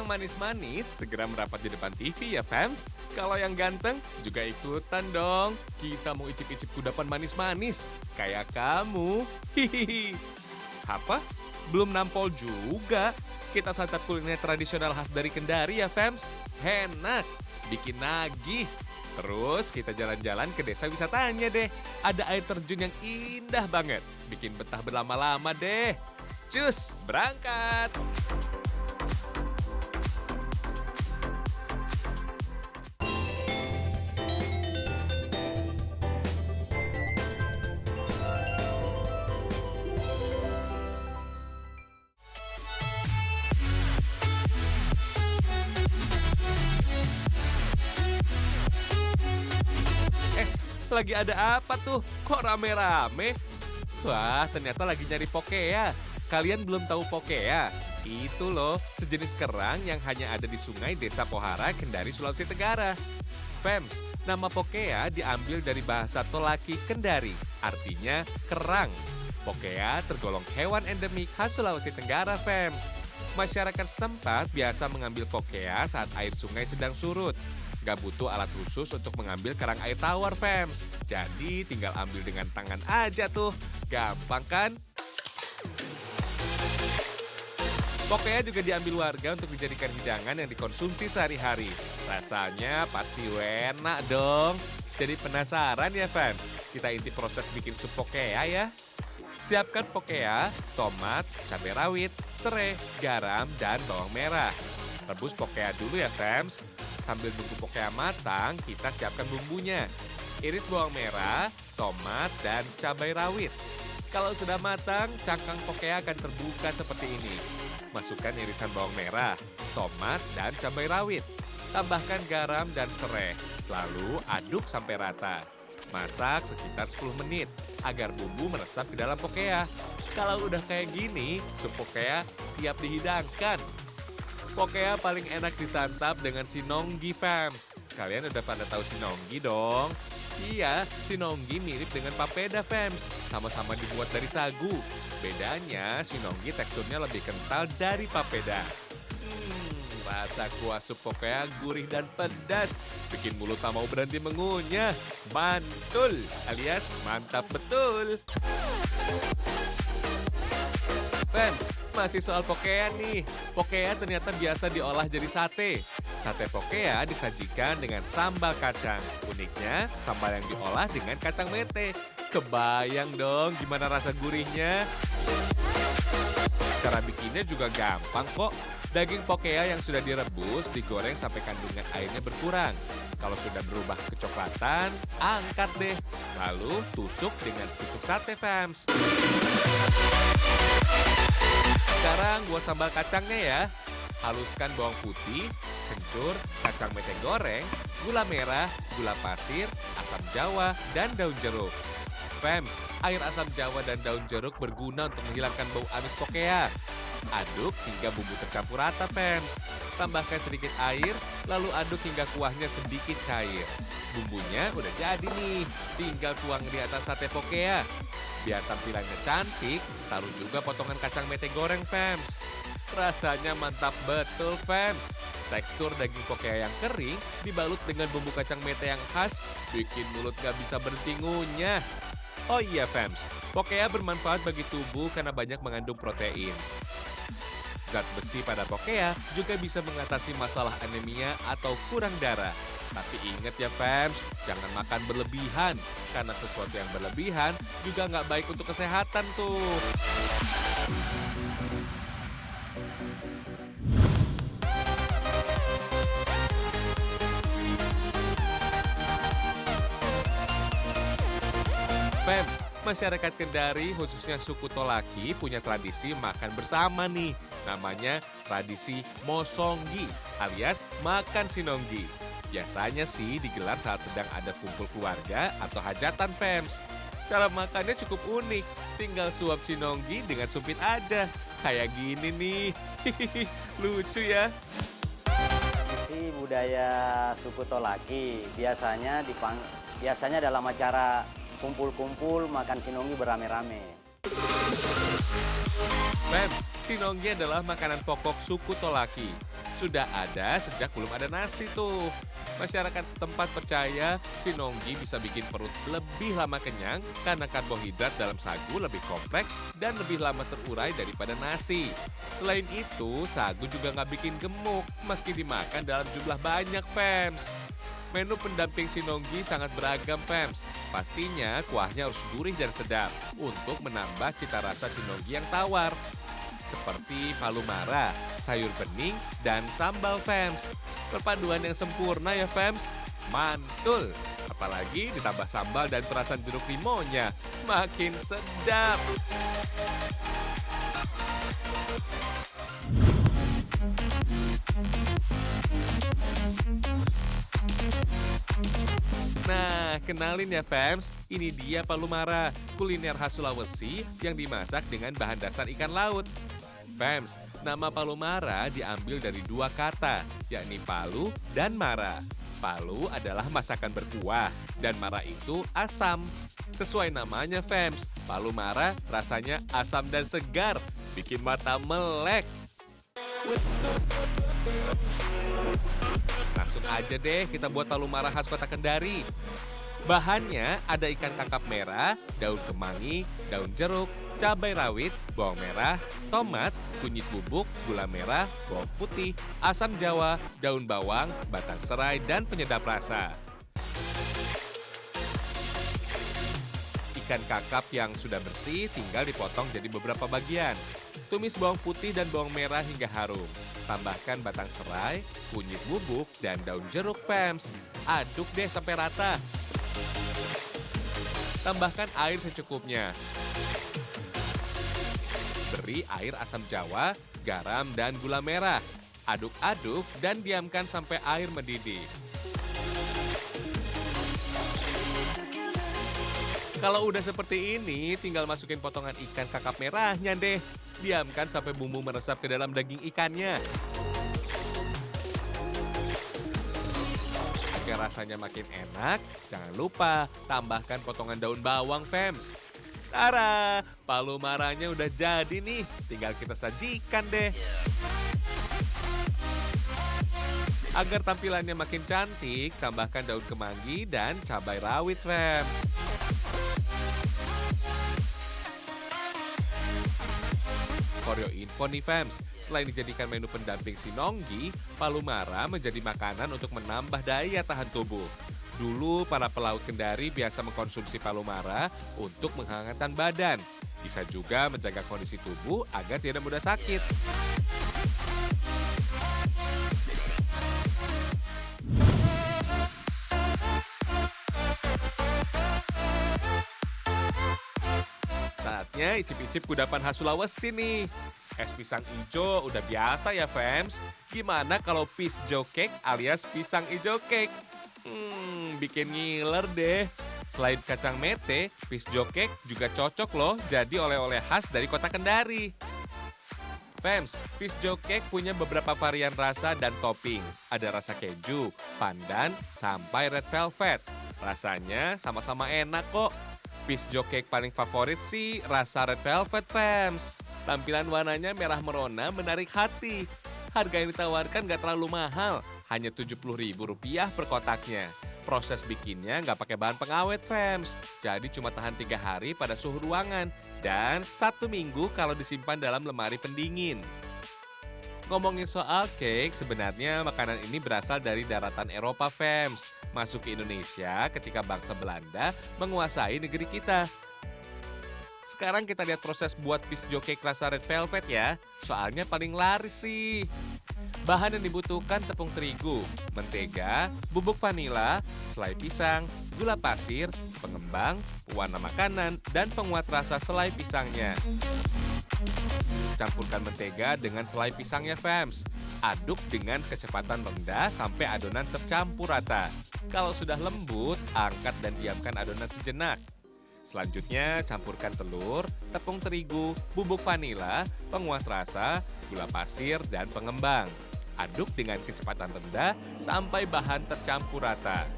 manis-manis segera merapat di depan TV ya, fams. Kalau yang ganteng juga ikutan dong. Kita mau icip-icip kudapan manis-manis. Kayak kamu. Hihihi. Apa? Belum nampol juga. Kita santap kuliner tradisional khas dari Kendari ya, fams. Enak. Bikin nagih. Terus kita jalan-jalan ke desa wisatanya deh. Ada air terjun yang indah banget. Bikin betah berlama-lama deh. Cus, berangkat! Lagi ada apa tuh? Kok rame-rame? Wah, ternyata lagi nyari pokea. Kalian belum tahu pokea? Itu loh, sejenis kerang yang hanya ada di sungai Desa Pohara, Kendari, Sulawesi Tenggara. Fems, nama pokea diambil dari bahasa Tolaki Kendari, artinya kerang. Pokea tergolong hewan endemik khas Sulawesi Tenggara, Fems. Masyarakat setempat biasa mengambil pokea saat air sungai sedang surut. Gak butuh alat khusus untuk mengambil kerang air tawar, Fems. Jadi tinggal ambil dengan tangan aja tuh. Gampang kan? Pokea juga diambil warga untuk dijadikan hidangan yang dikonsumsi sehari-hari. Rasanya pasti enak dong. Jadi penasaran ya, Fems? Kita intip proses bikin sup pokea ya. Siapkan pokea, tomat, cabai rawit, serai, garam, dan bawang merah. Rebus pokea dulu ya, Fems. Sambil nunggu pokea matang, kita siapkan bumbunya. Iris bawang merah, tomat, dan cabai rawit. Kalau sudah matang, cangkang pokea akan terbuka seperti ini. Masukkan irisan bawang merah, tomat, dan cabai rawit. Tambahkan garam dan serai. Lalu aduk sampai rata. Masak sekitar 10 menit agar bumbu meresap ke dalam pokea. Kalau udah kayak gini, sup pokea siap dihidangkan. Pokea paling enak disantap dengan sinonggi, Fems. Kalian udah pada tahu sinonggi dong? Iya, sinonggi mirip dengan papeda, Fems. Sama-sama dibuat dari sagu. Bedanya, sinonggi teksturnya lebih kental dari papeda. Rasa kuah sup pokea gurih dan pedas. Bikin mulut tak mau berhenti mengunyah. Mantul alias mantap betul. Fems, masih soal pokea nih. Pokea ternyata biasa diolah jadi sate. Sate pokea disajikan dengan sambal kacang. Uniknya, sambal yang diolah dengan kacang mete. Kebayang dong gimana rasa gurihnya. Cara bikinnya juga gampang kok. Daging pokea yang sudah direbus digoreng sampai kandungan airnya berkurang. Kalau sudah berubah kecoklatan, angkat deh. Lalu tusuk dengan tusuk sate, Fems. Sekarang buat sambal kacangnya ya. Haluskan bawang putih, kencur, kacang mete goreng, gula merah, gula pasir, asam jawa, dan daun jeruk. Fems, air asam jawa dan daun jeruk berguna untuk menghilangkan bau amis pokea. Aduk hingga bumbu tercampur rata, Fems. Tambahkan sedikit air, lalu aduk hingga kuahnya sedikit cair. Bumbunya udah jadi nih, tinggal tuang di atas sate pokea. Biar tampilannya cantik, taruh juga potongan kacang mete goreng, Fems. Rasanya mantap betul, Fems. Tekstur daging pokea yang kering dibalut dengan bumbu kacang mete yang khas, bikin mulut gak bisa berhenti ngunyah. Oh iya, Fems, pokea bermanfaat bagi tubuh karena banyak mengandung protein. Zat besi pada pokea juga bisa mengatasi masalah anemia atau kurang darah. Tapi ingat ya, Fems, jangan makan berlebihan. Karena sesuatu yang berlebihan juga nggak baik untuk kesehatan tuh. Fems, masyarakat Kendari khususnya suku Tolaki punya tradisi makan bersama nih. Namanya tradisi Mosonggi alias makan sinonggi. Biasanya sih digelar saat sedang ada kumpul keluarga atau hajatan, Fems. Cara makannya cukup unik, tinggal suap sinonggi dengan sumpit aja. Kayak gini nih, lucu ya. Tradisi budaya suku Tolaki biasanya dalam acara kumpul-kumpul makan sinonggi berame-rame. Fems, sinonggi adalah makanan pokok suku Tolaki. sudah ada sejak belum ada nasi tuh. Masyarakat setempat percaya sinonggi bisa bikin perut lebih lama kenyang karena karbohidrat dalam sagu lebih kompleks dan lebih lama terurai daripada nasi. Selain itu, sagu juga nggak bikin gemuk meski dimakan dalam jumlah banyak, Fems. Menu pendamping sinonggi sangat beragam, Fems. Pastinya kuahnya harus gurih dan sedap untuk menambah cita rasa sinonggi yang tawar. Seperti palu mara, sayur bening, dan sambal, Fems. Perpaduan yang sempurna ya, Fems. Mantul! Apalagi ditambah sambal dan perasan jeruk limonnya. Makin sedap! Nah, kenalin ya, Fems. Ini dia palu mara, kuliner khas Sulawesi yang dimasak dengan bahan dasar ikan laut. Fems, nama palu mara diambil dari dua kata, yakni palu dan mara. Palu adalah masakan berkuah, dan mara itu asam. Sesuai namanya, Fems, palu mara rasanya asam dan segar, bikin mata melek. Langsung aja deh kita buat palu mara khas Kota Kendari. Bahannya ada ikan kakap merah, daun kemangi, daun jeruk, cabai rawit, bawang merah, tomat, kunyit bubuk, gula merah, bawang putih, asam jawa, daun bawang, batang serai, dan penyedap rasa. Ikan kakap yang sudah bersih tinggal dipotong jadi beberapa bagian. Tumis bawang putih dan bawang merah hingga harum. Tambahkan batang serai, kunyit bubuk, dan daun jeruk, Fems. Aduk deh sampai rata. Tambahkan air secukupnya. Beri air asam jawa, garam, dan gula merah. Aduk-aduk dan diamkan sampai air mendidih. Kalau udah seperti ini, tinggal masukin potongan ikan kakap merahnya deh. Diamkan sampai bumbu meresap ke dalam daging ikannya. Agar rasanya makin enak, jangan lupa tambahkan potongan daun bawang, Fems. Tara, palu maranya udah jadi nih, tinggal kita sajikan deh. Agar tampilannya makin cantik, tambahkan daun kemangi dan cabai rawit, Fems. For your info nih, Fems, selain dijadikan menu pendamping sinonggi, palu mara menjadi makanan untuk menambah daya tahan tubuh. Dulu para pelaut Kendari biasa mengkonsumsi palu mara untuk menghangatkan badan. Bisa juga menjaga kondisi tubuh agar tidak mudah sakit. Saatnya icip-icip kudapan khas Sulawesi nih. Es pisang ijo udah biasa ya, Fems. Gimana kalau pisjo cake alias pisang ijo cake? Bikin ngiler deh. Selain kacang mete, pisjo cake juga cocok loh jadi oleh-oleh khas dari Kota Kendari. Fems, pisjo cake punya beberapa varian rasa dan topping. Ada rasa keju, pandan, sampai red velvet. Rasanya sama-sama enak kok. Pisjo cake paling favorit sih rasa red velvet, Fems. Tampilan warnanya merah merona menarik hati. Harga yang ditawarkan nggak terlalu mahal, hanya Rp70.000 per kotaknya. Proses bikinnya nggak pakai bahan pengawet, Fems. Jadi cuma tahan 3 hari pada suhu ruangan dan 1 minggu kalau disimpan dalam lemari pendingin. Ngomongin soal cake, sebenarnya makanan ini berasal dari daratan Eropa, Fems. Masuk ke Indonesia ketika bangsa Belanda menguasai negeri kita. Sekarang kita lihat proses buat pisjo cake rasa red velvet ya. Soalnya paling laris sih. Bahan yang dibutuhkan tepung terigu, mentega, bubuk vanila, selai pisang, gula pasir, pengembang, pewarna makanan, dan penguat rasa selai pisangnya. Campurkan mentega dengan selai pisangnya, Fems. Aduk dengan kecepatan rendah sampai adonan tercampur rata. Kalau sudah lembut, angkat dan diamkan adonan sejenak. Selanjutnya, campurkan telur, tepung terigu, bubuk vanila, penguat rasa, gula pasir, dan pengembang. Aduk dengan kecepatan rendah sampai bahan tercampur rata.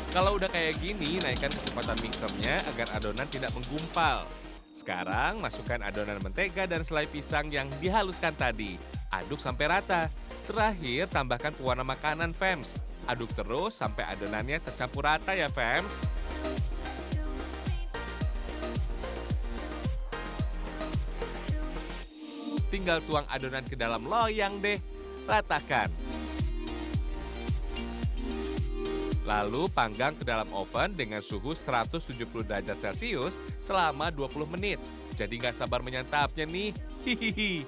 Kalau udah kayak gini, naikkan kecepatan mixernya agar adonan tidak menggumpal. Sekarang, masukkan adonan mentega dan selai pisang yang dihaluskan tadi. Aduk sampai rata. Terakhir, tambahkan pewarna makanan, fams. Aduk terus sampai adonannya tercampur rata ya, fams. Tinggal tuang adonan ke dalam loyang deh. Ratakan. Lalu panggang ke dalam oven dengan suhu 170 derajat Celcius selama 20 menit. Jadi nggak sabar menyantapnya nih. Hihihi.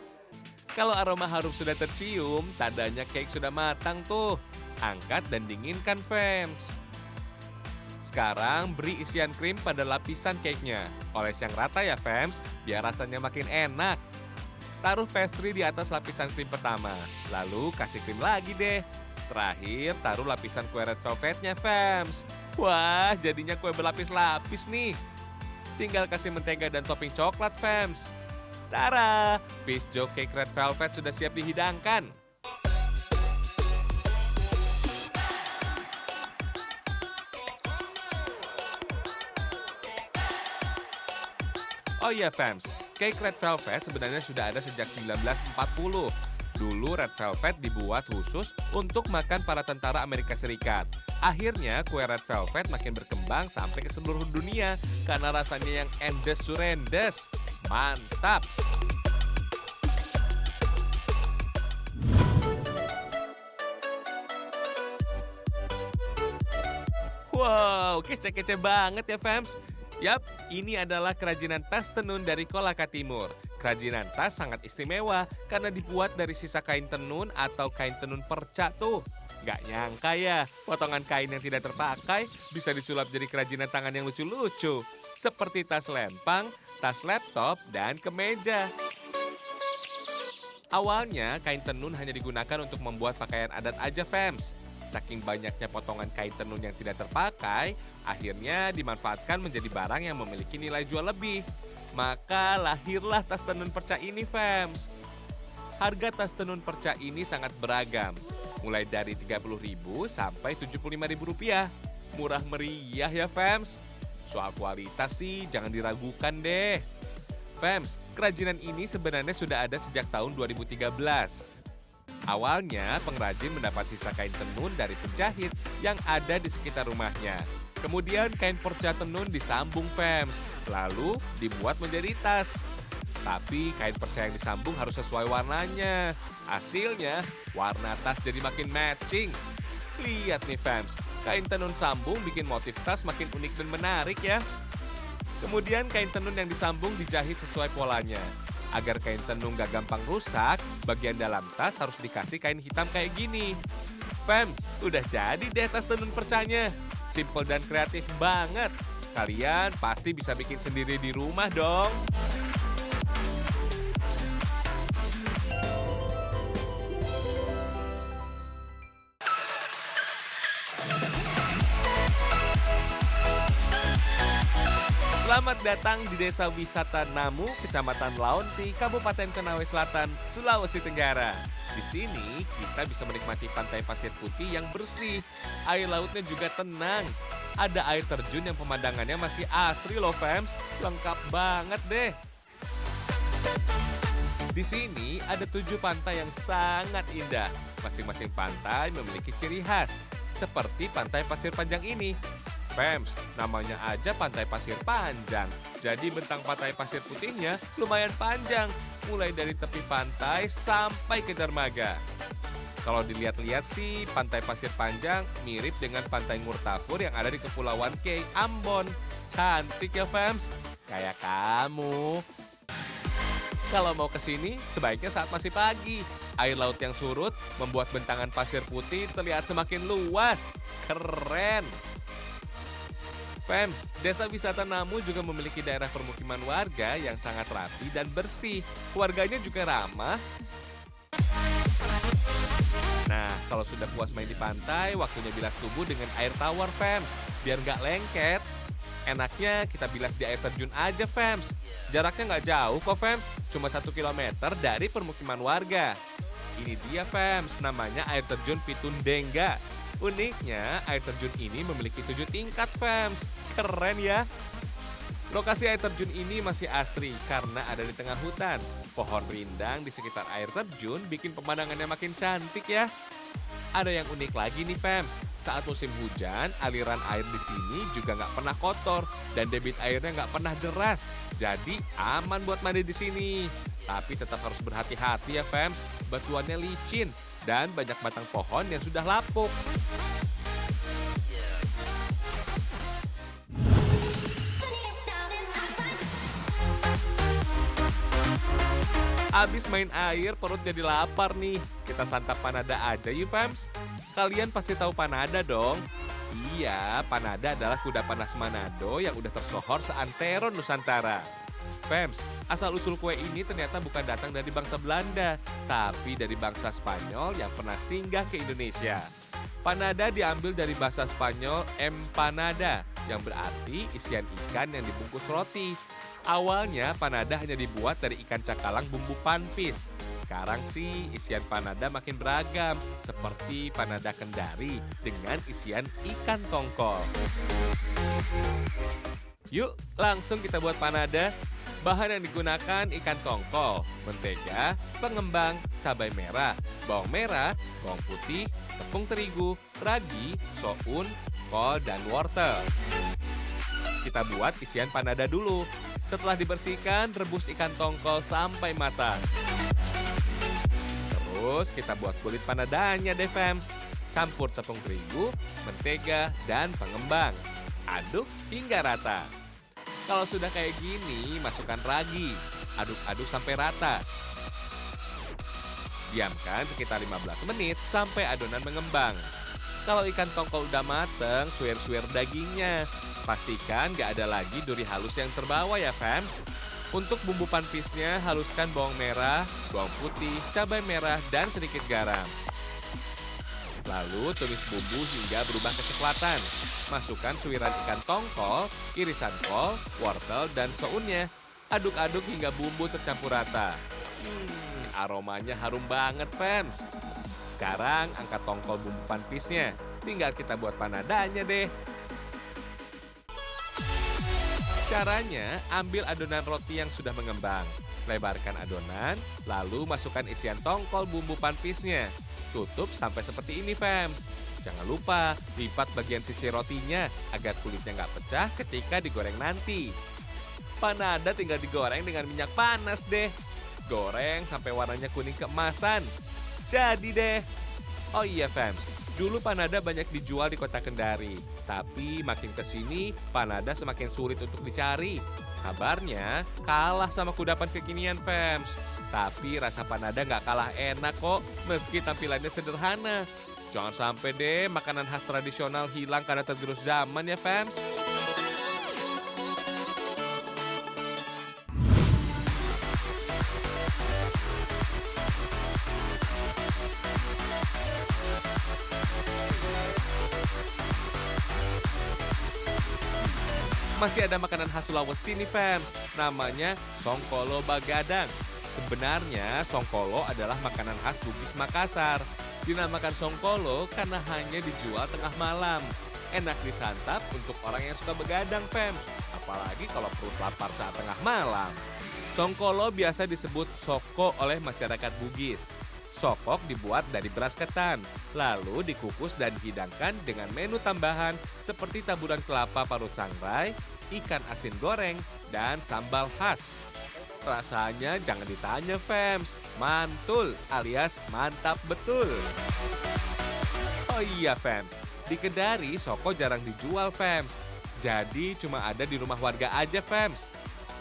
Kalau aroma harum sudah tercium, tandanya cake sudah matang tuh. Angkat dan dinginkan, fams. Sekarang beri isian krim pada lapisan cake-nya. Oles yang rata ya, fams, biar rasanya makin enak. Taruh pastry di atas lapisan krim pertama, lalu kasih krim lagi deh. Terakhir, taruh lapisan kue red velvetnya, fams. Wah, jadinya kue berlapis-lapis nih. Tinggal kasih mentega dan topping coklat, fams. Tara, piece Joe cake red velvet sudah siap dihidangkan. Oh iya, fams, cake red velvet sebenarnya sudah ada sejak 1940. Dulu red velvet dibuat khusus untuk makan para tentara Amerika Serikat. Akhirnya kue red velvet makin berkembang sampai ke seluruh dunia karena rasanya yang endes surendes. Mantap! Wow, kece-kece banget ya, fams. Yap, ini adalah kerajinan tas tenun dari Kolaka Timur. Kerajinan tas sangat istimewa karena dibuat dari sisa kain tenun atau kain tenun perca tuh. Gak nyangka ya, potongan kain yang tidak terpakai bisa disulap jadi kerajinan tangan yang lucu-lucu. Seperti tas lempang, tas laptop, dan kemeja. Awalnya, kain tenun hanya digunakan untuk membuat pakaian adat aja, fams. Saking banyaknya potongan kain tenun yang tidak terpakai, akhirnya dimanfaatkan menjadi barang yang memiliki nilai jual lebih. Maka lahirlah tas tenun perca ini, fams. Harga tas tenun perca ini sangat beragam, mulai dari Rp30.000 sampai Rp75.000. Murah meriah ya, fams. Soal kualitas sih jangan diragukan deh. Fams, kerajinan ini sebenarnya sudah ada sejak tahun 2013. Awalnya, pengrajin mendapat sisa kain tenun dari penjahit yang ada di sekitar rumahnya. Kemudian kain perca tenun disambung, fams, lalu dibuat menjadi tas. Tapi kain perca yang disambung harus sesuai warnanya. Hasilnya, warna tas jadi makin matching. Lihat nih, fams, kain tenun sambung bikin motif tas makin unik dan menarik ya. Kemudian kain tenun yang disambung dijahit sesuai polanya. Agar kain tenun gak gampang rusak, bagian dalam tas harus dikasih kain hitam kayak gini. Fams, udah jadi deh tas tenun percanya. Simple dan kreatif banget. Kalian pasti bisa bikin sendiri di rumah dong. Selamat datang di Desa Wisata Namu, Kecamatan Laonti, Kabupaten Konawe Selatan, Sulawesi Tenggara. Di sini kita bisa menikmati pantai pasir putih yang bersih. Air lautnya juga tenang. Ada air terjun yang pemandangannya masih asri loh, fams. Lengkap banget deh. Di sini ada 7 pantai yang sangat indah. Masing-masing pantai memiliki ciri khas, seperti Pantai Pasir Panjang ini. Fams, namanya aja pantai pasir panjang. Jadi bentang pantai pasir putihnya lumayan panjang, mulai dari tepi pantai sampai ke dermaga. Kalau dilihat-lihat sih, pantai pasir panjang mirip dengan pantai Ngurtapur yang ada di Kepulauan K, Ambon. Cantik ya, Fams? Kayak kamu. Kalau mau ke sini, sebaiknya saat masih pagi. Air laut yang surut membuat bentangan pasir putih terlihat semakin luas. Keren! Fams, Desa Wisata Namu juga memiliki daerah permukiman warga yang sangat rapi dan bersih. Warganya juga ramah. Nah, kalau sudah puas main di pantai, waktunya bilas tubuh dengan air tawar, Fams. Biar nggak lengket. Enaknya kita bilas di air terjun aja, Fams. Jaraknya nggak jauh kok, Fams. Cuma 1 kilometer dari permukiman warga. Ini dia, Fams, namanya air terjun Pitundengga. Uniknya, air terjun ini memiliki 7 tingkat, Fams. Keren ya. Lokasi air terjun ini masih asri karena ada di tengah hutan. Pohon rindang di sekitar air terjun bikin pemandangannya makin cantik ya. Ada yang unik lagi nih fams, saat musim hujan aliran air di sini juga nggak pernah kotor dan debit airnya nggak pernah deras. Jadi aman buat mandi di sini. Tapi tetap harus berhati-hati ya fams, batuannya licin dan banyak batang pohon yang sudah lapuk. Abis main air, perut jadi lapar nih. Kita santap panada aja yuk, fams. Kalian pasti tahu panada dong? Iya, panada adalah kuda panas Manado yang udah tersohor seantero Nusantara. Fams, asal-usul kue ini ternyata bukan datang dari bangsa Belanda, tapi dari bangsa Spanyol yang pernah singgah ke Indonesia. Panada diambil dari bahasa Spanyol empanada, yang berarti isian ikan yang dibungkus roti. Awalnya panada hanya dibuat dari ikan cakalang bumbu panpis. Sekarang sih isian panada makin beragam, seperti panada kendari dengan isian ikan tongkol. Yuk langsung kita buat panada. Bahan yang digunakan ikan tongkol, mentega, pengembang, cabai merah, bawang merah, bawang putih, tepung terigu, ragi, soun, kol, dan wortel. Kita buat isian panada dulu. Setelah dibersihkan, rebus ikan tongkol sampai matang. Terus kita buat kulit panadanya deh fams. Campur tepung terigu, mentega, dan pengembang. Aduk hingga rata. Kalau sudah kayak gini, masukkan ragi. Aduk-aduk sampai rata. Diamkan sekitar 15 menit sampai adonan mengembang. Kalau ikan tongkol udah mateng, suir-suir dagingnya. Pastikan gak ada lagi duri halus yang terbawa ya fams. Untuk bumbu panpisnya, haluskan bawang merah, bawang putih, cabai merah, dan sedikit garam. Lalu tumis bumbu hingga berubah kecoklatan. Masukkan suiran ikan tongkol, irisan kol, wortel, dan sounnya. Aduk-aduk hingga bumbu tercampur rata. Aromanya harum banget fans. Sekarang angkat tongkol bumbu panpisnya. Tinggal kita buat panadanya deh. Caranya, ambil adonan roti yang sudah mengembang. Lebarkan adonan, lalu masukkan isian tongkol bumbu panpisnya. Tutup sampai seperti ini fams. Jangan lupa lipat bagian sisi rotinya agar kulitnya nggak pecah ketika digoreng nanti. Panada tinggal digoreng dengan minyak panas deh. Goreng sampai warnanya kuning keemasan. Jadi deh. Oh iya fams, dulu panada banyak dijual di kota Kendari. Tapi makin kesini panada semakin sulit untuk dicari. Kabarnya kalah sama kudapan kekinian fams. Tapi rasa panada nggak kalah enak kok, meski tampilannya sederhana. Jangan sampai deh makanan khas tradisional hilang karena tergerus zaman ya fams. Masih ada makanan khas Sulawesi nih fams, namanya songkolo bagadang. Sebenarnya songkolo adalah makanan khas Bugis Makassar. Dinamakan songkolo karena hanya dijual tengah malam. Enak disantap untuk orang yang suka begadang fams, apalagi kalau perut lapar saat tengah malam. Songkolo biasa disebut soko oleh masyarakat Bugis. Sokok dibuat dari beras ketan, lalu dikukus dan dihidangkan dengan menu tambahan seperti taburan kelapa parut sangrai, ikan asin goreng, dan sambal khas. Rasanya jangan ditanya fams, mantul alias mantap betul. Oh iya fams, di Kendari soko jarang dijual fams, jadi cuma ada di rumah warga aja fams.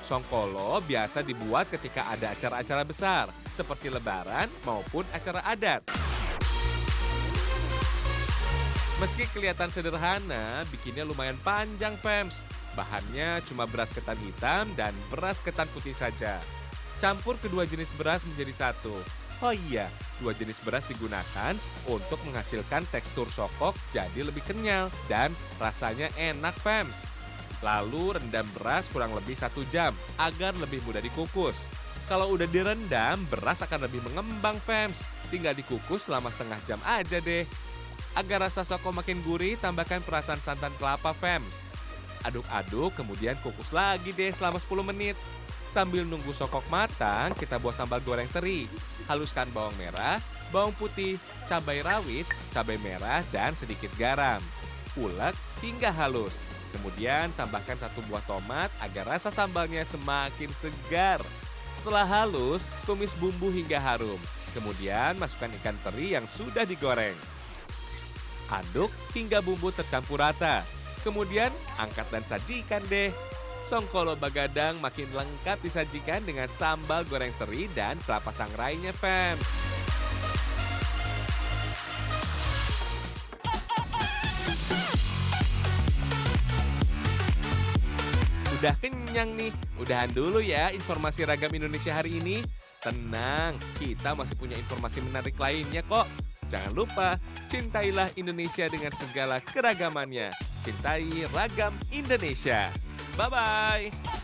Songkolo biasa dibuat ketika ada acara-acara besar, seperti lebaran maupun acara adat. Meski kelihatan sederhana, bikinnya lumayan panjang fams. Bahannya cuma beras ketan hitam dan beras ketan putih saja. Campur kedua jenis beras menjadi satu. Oh iya, dua jenis beras digunakan untuk menghasilkan tekstur sokok jadi lebih kenyal dan rasanya enak fams. Lalu rendam beras kurang lebih 1 jam agar lebih mudah dikukus. Kalau udah direndam, beras akan lebih mengembang fams. Tinggal dikukus selama setengah jam aja deh. Agar rasa soko makin gurih, tambahkan perasan santan kelapa fams. Aduk-aduk, kemudian kukus lagi deh selama 10 menit. Sambil nunggu sokok matang, kita buat sambal goreng teri. Haluskan bawang merah, bawang putih, cabai rawit, cabai merah, dan sedikit garam. Ulek hingga halus. Kemudian tambahkan 1 buah tomat agar rasa sambalnya semakin segar. Setelah halus, tumis bumbu hingga harum. Kemudian masukkan ikan teri yang sudah digoreng. Aduk hingga bumbu tercampur rata. Kemudian angkat dan sajikan deh. Songkolo Bagadang makin lengkap disajikan dengan sambal goreng teri dan kelapa sangrainya, fam. Udah kenyang nih, udahan dulu ya informasi ragam Indonesia hari ini. Tenang, kita masih punya informasi menarik lainnya kok. Jangan lupa, cintailah Indonesia dengan segala keragamannya. Cintai ragam Indonesia. Bye-bye.